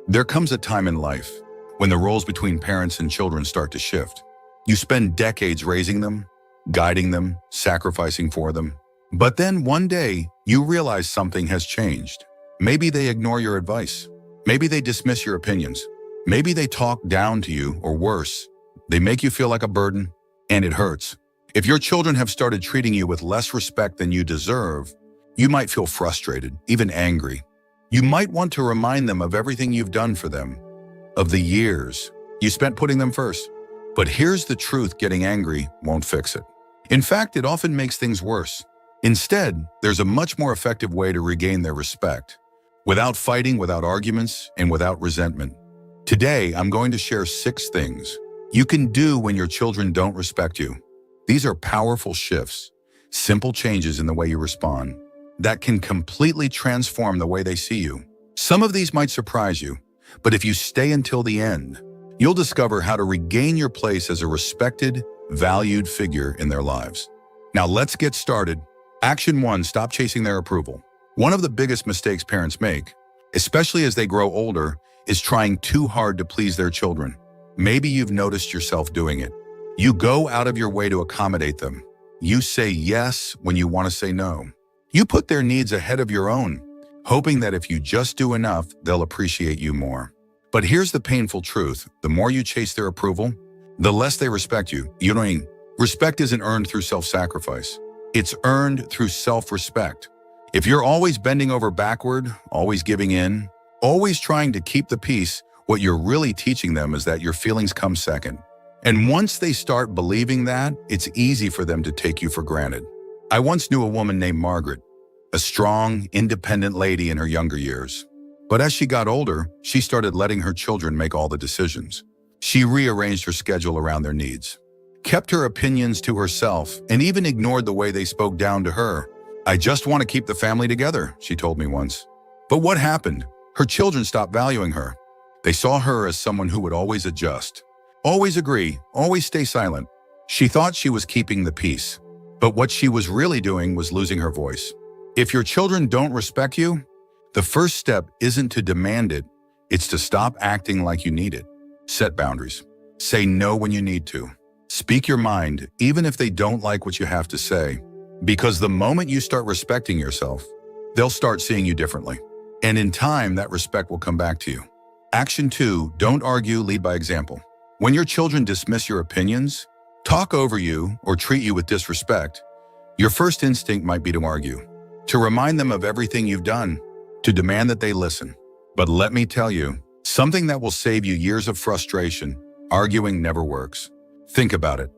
There comes a time in life when the roles between parents and children start to shift. You spend decades raising them, guiding them, sacrificing for them. But then one day, you realize something has changed. Maybe they ignore your advice. Maybe they dismiss your opinions. Maybe they talk down to you, or worse, they make you feel like a burden, and it hurts. If your children have started treating you with less respect than you deserve, you might feel frustrated, even angry. You might want to remind them of everything you've done for them, of the years you spent putting them first. But here's the truth: getting angry won't fix it. In fact, it often makes things worse. Instead, there's a much more effective way to regain their respect, without fighting, without arguments, and without resentment. Today, I'm going to share 6 things you can do when your children don't respect you. These are powerful shifts, simple changes in the way you respond, that can completely transform the way they see you. Some of these might surprise you, but if you stay until the end, you'll discover how to regain your place as a respected, valued figure in their lives. Now let's get started. Action 1, stop chasing their approval. One of the biggest mistakes parents make, especially as they grow older, is trying too hard to please their children. Maybe you've noticed yourself doing it. You go out of your way to accommodate them. You say yes when you want to say no. You put their needs ahead of your own, hoping that if you just do enough, they'll appreciate you more. But here's the painful truth: the more you chase their approval, the less they respect you. You know what I mean? Respect isn't earned through self-sacrifice. It's earned through self-respect. If you're always bending over backward, always giving in, always trying to keep the peace, what you're really teaching them is that your feelings come second. And once they start believing that, it's easy for them to take you for granted. I once knew a woman named Margaret, a strong, independent lady in her younger years. But as she got older, she started letting her children make all the decisions. She rearranged her schedule around their needs, kept her opinions to herself, and even ignored the way they spoke down to her. "I just want to keep the family together," she told me once. But what happened? Her children stopped valuing her. They saw her as someone who would always adjust, always agree, always stay silent. She thought she was keeping the peace, but what she was really doing was losing her voice. If your children don't respect you, the first step isn't to demand it, it's to stop acting like you need it. Set boundaries. Say no when you need to. Speak your mind, even if they don't like what you have to say. Because the moment you start respecting yourself, they'll start seeing you differently. And in time, that respect will come back to you. Action 2, don't argue, lead by example. When your children dismiss your opinions, talk over you, or treat you with disrespect, your first instinct might be to argue, to remind them of everything you've done, to demand that they listen. But let me tell you, something that will save you years of frustration: arguing never works. Think about it.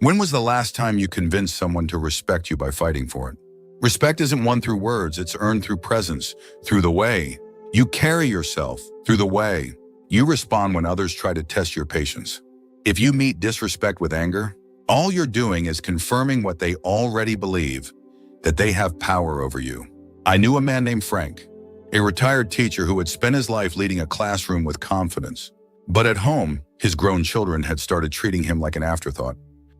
When was the last time you convinced someone to respect you by fighting for it? Respect isn't won through words, it's earned through presence, through the way you carry yourself, through the way you respond when others try to test your patience. If you meet disrespect with anger, all you're doing is confirming what they already believe, that they have power over you. I knew a man named Frank, a retired teacher who had spent his life leading a classroom with confidence. But at home, his grown children had started treating him like an afterthought.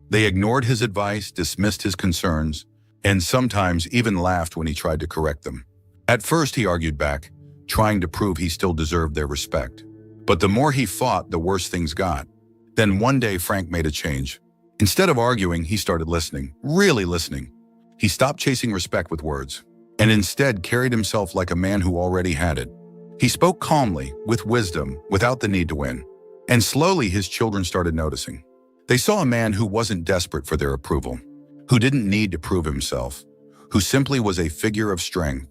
They ignored his advice, dismissed his concerns, and sometimes even laughed when he tried to correct them. At first, he argued back, trying to prove he still deserved their respect. But the more he fought, the worse things got. Then one day, Frank made a change. Instead of arguing, he started listening, really listening. He stopped chasing respect with words, and instead carried himself like a man who already had it. He spoke calmly, with wisdom, without the need to win. And slowly, his children started noticing. They saw a man who wasn't desperate for their approval, who didn't need to prove himself, who simply was a figure of strength.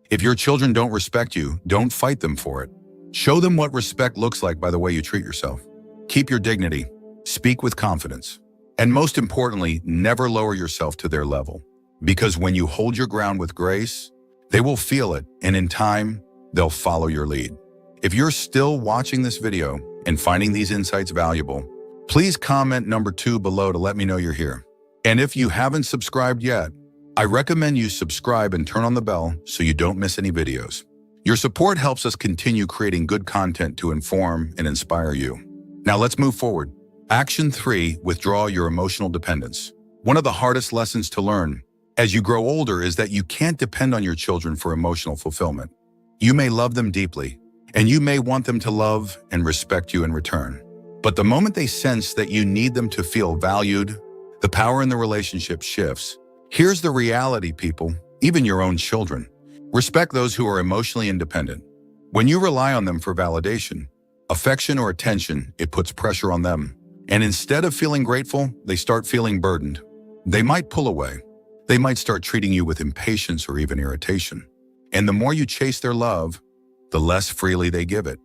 If your children don't respect you, don't fight them for it. Show them what respect looks like by the way you treat yourself. Keep your dignity, speak with confidence, and most importantly, never lower yourself to their level. Because when you hold your ground with grace, they will feel it, and in time, they'll follow your lead. If you're still watching this video and finding these insights valuable, please comment number 2 below to let me know you're here. And if you haven't subscribed yet, I recommend you subscribe and turn on the bell so you don't miss any videos. Your support helps us continue creating good content to inform and inspire you. Now let's move forward. Action 3, withdraw your emotional dependence. One of the hardest lessons to learn as you grow older is that you can't depend on your children for emotional fulfillment. You may love them deeply, and you may want them to love and respect you in return. But the moment they sense that you need them to feel valued, the power in the relationship shifts. Here's the reality, people, even your own children. Respect those who are emotionally independent. When you rely on them for validation, affection, or attention, it puts pressure on them. And instead of feeling grateful, they start feeling burdened. They might pull away. They might start treating you with impatience or even irritation. And the more you chase their love, the less freely they give it.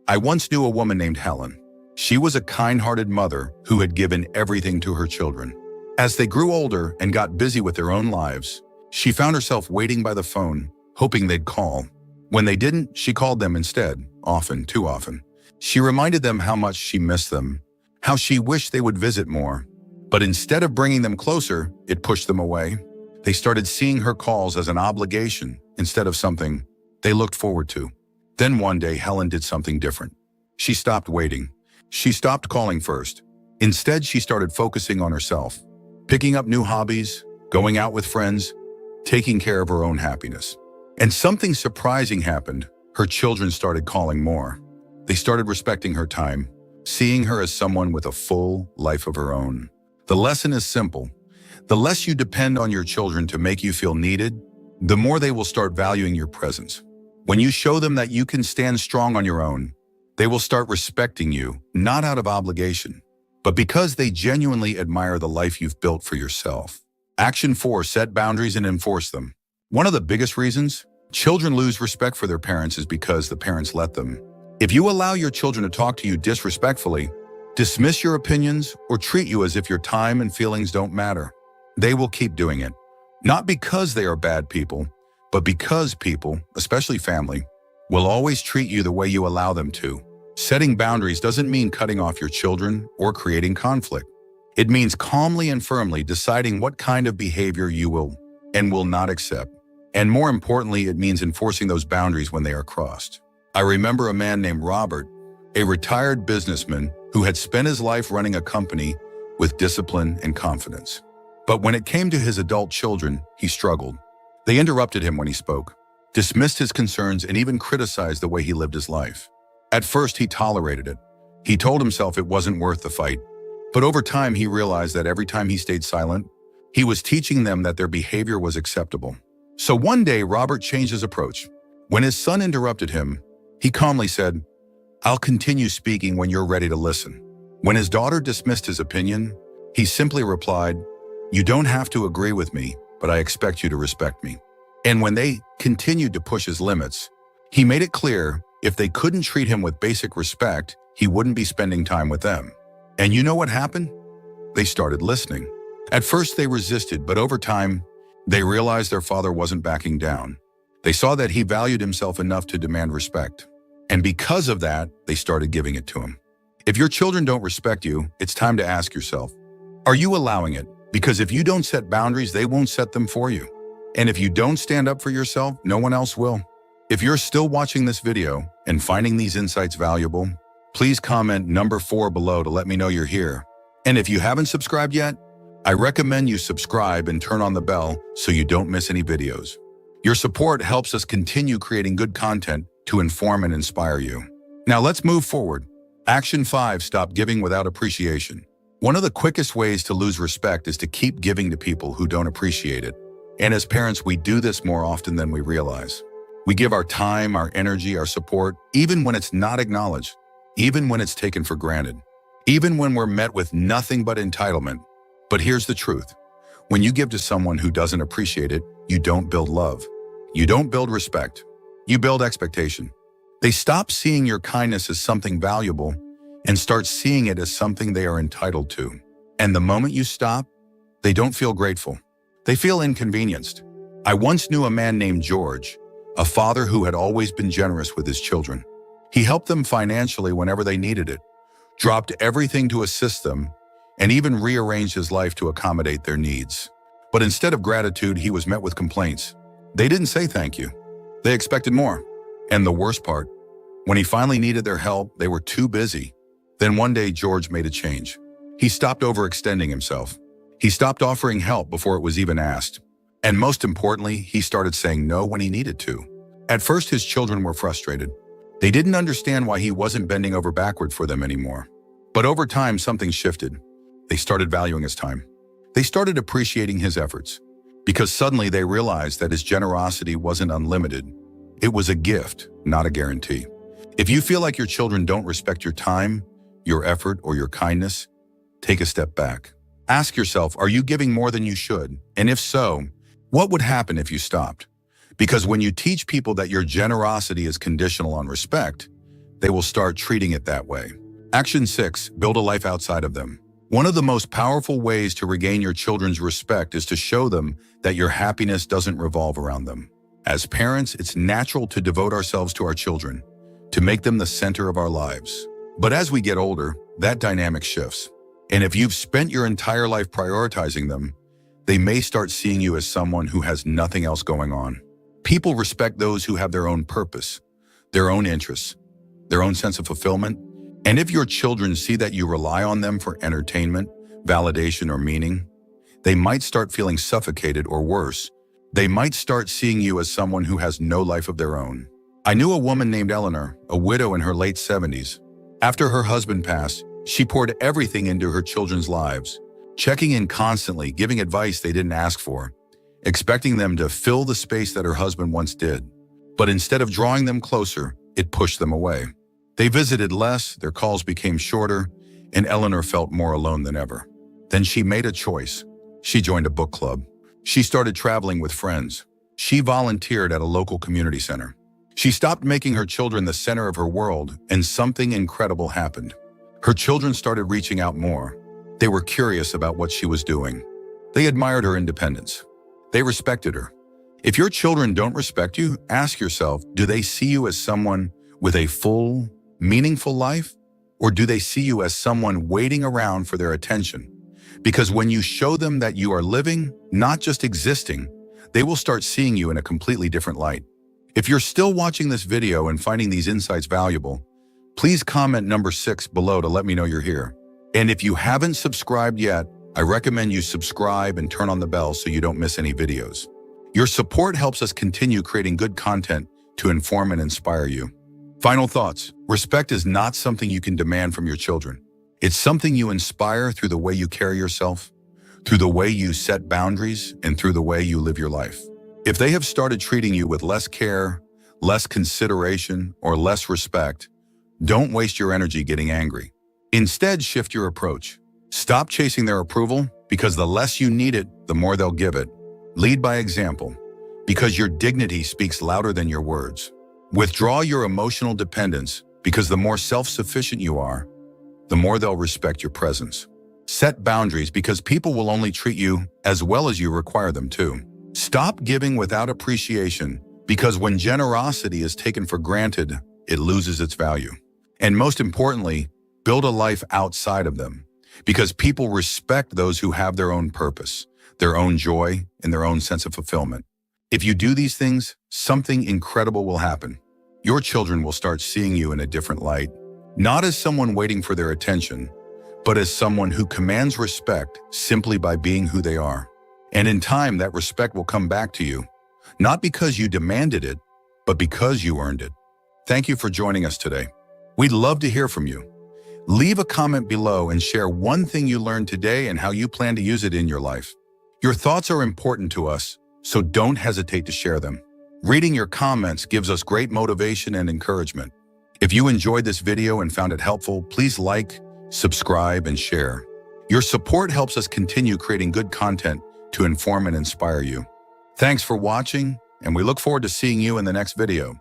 I once knew a woman named Helen. She was a kind-hearted mother who had given everything to her children. As they grew older and got busy with their own lives, she found herself waiting by the phone, hoping they'd call. When they didn't, she called them instead, often, too often. She reminded them how much she missed them, how she wished they would visit more. But instead of bringing them closer, it pushed them away. They started seeing her calls as an obligation instead of something they looked forward to. Then one day, Helen did something different. She stopped waiting. She stopped calling first. Instead, she started focusing on herself, picking up new hobbies, going out with friends, taking care of her own happiness. And something surprising happened. Her children started calling more. They started respecting her time, seeing her as someone with a full life of her own. The lesson is simple. The less you depend on your children to make you feel needed, the more they will start valuing your presence. When you show them that you can stand strong on your own, they will start respecting you, not out of obligation, but because they genuinely admire the life you've built for yourself. Action 4, set boundaries and enforce them. One of the biggest reasons children lose respect for their parents is because the parents let them. If you allow your children to talk to you disrespectfully, dismiss your opinions, or treat you as if your time and feelings don't matter, they will keep doing it. Not because they are bad people, but because people, especially family, will always treat you the way you allow them to. Setting boundaries doesn't mean cutting off your children or creating conflict. It means calmly and firmly deciding what kind of behavior you will and will not accept. And more importantly, it means enforcing those boundaries when they are crossed. I remember a man named Robert, a retired businessman who had spent his life running a company with discipline and confidence. But when it came to his adult children, he struggled. They interrupted him when he spoke, dismissed his concerns, and even criticized the way he lived his life. At first, he tolerated it. He told himself it wasn't worth the fight. But over time, he realized that every time he stayed silent, he was teaching them that their behavior was acceptable. So one day, Robert changed his approach. When his son interrupted him, he calmly said, "I'll continue speaking when you're ready to listen." When his daughter dismissed his opinion, he simply replied, "You don't have to agree with me, but I expect you to respect me." And when they continued to push his limits, he made it clear if they couldn't treat him with basic respect, he wouldn't be spending time with them. And you know what happened? They started listening. At first they resisted, but over time, they realized their father wasn't backing down. They saw that he valued himself enough to demand respect. And because of that, they started giving it to him. If your children don't respect you, it's time to ask yourself, are you allowing it? Because if you don't set boundaries, they won't set them for you. And if you don't stand up for yourself, no one else will. If you're still watching this video and finding these insights valuable, please comment number 4 below to let me know you're here. And if you haven't subscribed yet, I recommend you subscribe and turn on the bell so you don't miss any videos. Your support helps us continue creating good content to inform and inspire you. Now let's move forward. Action 5, stop giving without appreciation. One of the quickest ways to lose respect is to keep giving to people who don't appreciate it. And as parents, we do this more often than we realize. We give our time, our energy, our support, even when it's not acknowledged, even when it's taken for granted, even when we're met with nothing but entitlement. But here's the truth. When you give to someone who doesn't appreciate it, you don't build love. You don't build respect. You build expectation. They stop seeing your kindness as something valuable and start seeing it as something they are entitled to. And the moment you stop, they don't feel grateful. They feel inconvenienced. I once knew a man named George, a father who had always been generous with his children. He helped them financially whenever they needed it, dropped everything to assist them, and even rearranged his life to accommodate their needs. But instead of gratitude, he was met with complaints. They didn't say thank you. They expected more. And the worst part, when he finally needed their help, they were too busy. Then one day, George made a change. He stopped overextending himself. He stopped offering help before it was even asked. And most importantly, he started saying no when he needed to. At first, his children were frustrated. They didn't understand why he wasn't bending over backward for them anymore. But over time, something shifted. They started valuing his time. They started appreciating his efforts, because suddenly they realized that his generosity wasn't unlimited. It was a gift, not a guarantee. If you feel like your children don't respect your time, your effort, or your kindness, take a step back. Ask yourself, are you giving more than you should? And if so, what would happen if you stopped? Because when you teach people that your generosity is conditional on respect, they will start treating it that way. Action 6, build a life outside of them. One of the most powerful ways to regain your children's respect is to show them that your happiness doesn't revolve around them. As parents, it's natural to devote ourselves to our children, to make them the center of our lives. But as we get older, that dynamic shifts. And if you've spent your entire life prioritizing them, they may start seeing you as someone who has nothing else going on. People respect those who have their own purpose, their own interests, their own sense of fulfillment. And if your children see that you rely on them for entertainment, validation, or meaning, they might start feeling suffocated, or worse, they might start seeing you as someone who has no life of their own. I knew a woman named Eleanor, a widow in her late 70s. After her husband passed, she poured everything into her children's lives, checking in constantly, giving advice they didn't ask for, expecting them to fill the space that her husband once did. But instead of drawing them closer, it pushed them away. They visited less, their calls became shorter, and Eleanor felt more alone than ever. Then she made a choice. She joined a book club. She started traveling with friends. She volunteered at a local community center. She stopped making her children the center of her world, and something incredible happened. Her children started reaching out more. They were curious about what she was doing. They admired her independence. They respected her. If your children don't respect you, ask yourself, do they see you as someone with a full, meaningful life? Or do they see you as someone waiting around for their attention? Because when you show them that you are living, not just existing, they will start seeing you in a completely different light. If you're still watching this video and finding these insights valuable, please comment number 6 below to let me know you're here. And if you haven't subscribed yet, I recommend you subscribe and turn on the bell so you don't miss any videos. Your support helps us continue creating good content to inform and inspire you. Final thoughts. Respect is not something you can demand from your children. It's something you inspire through the way you carry yourself, through the way you set boundaries, and through the way you live your life. If they have started treating you with less care, less consideration, or less respect, don't waste your energy getting angry. Instead, shift your approach. Stop chasing their approval, because the less you need it, the more they'll give it. Lead by example, because your dignity speaks louder than your words. Withdraw your emotional dependence, because the more self-sufficient you are, the more they'll respect your presence. Set boundaries, because people will only treat you as well as you require them to. Stop giving without appreciation, because when generosity is taken for granted, it loses its value. And most importantly, build a life outside of them, because people respect those who have their own purpose, their own joy, and their own sense of fulfillment. If you do these things, something incredible will happen. Your children will start seeing you in a different light, not as someone waiting for their attention, but as someone who commands respect simply by being who they are. And in time, that respect will come back to you, not because you demanded it, but because you earned it. Thank you for joining us today. We'd love to hear from you. Leave a comment below and share one thing you learned today and how you plan to use it in your life. Your thoughts are important to us, so don't hesitate to share them. Reading your comments gives us great motivation and encouragement. If you enjoyed this video and found it helpful, please like, subscribe, and share. Your support helps us continue creating good content to inform and inspire you. Thanks for watching, and we look forward to seeing you in the next video.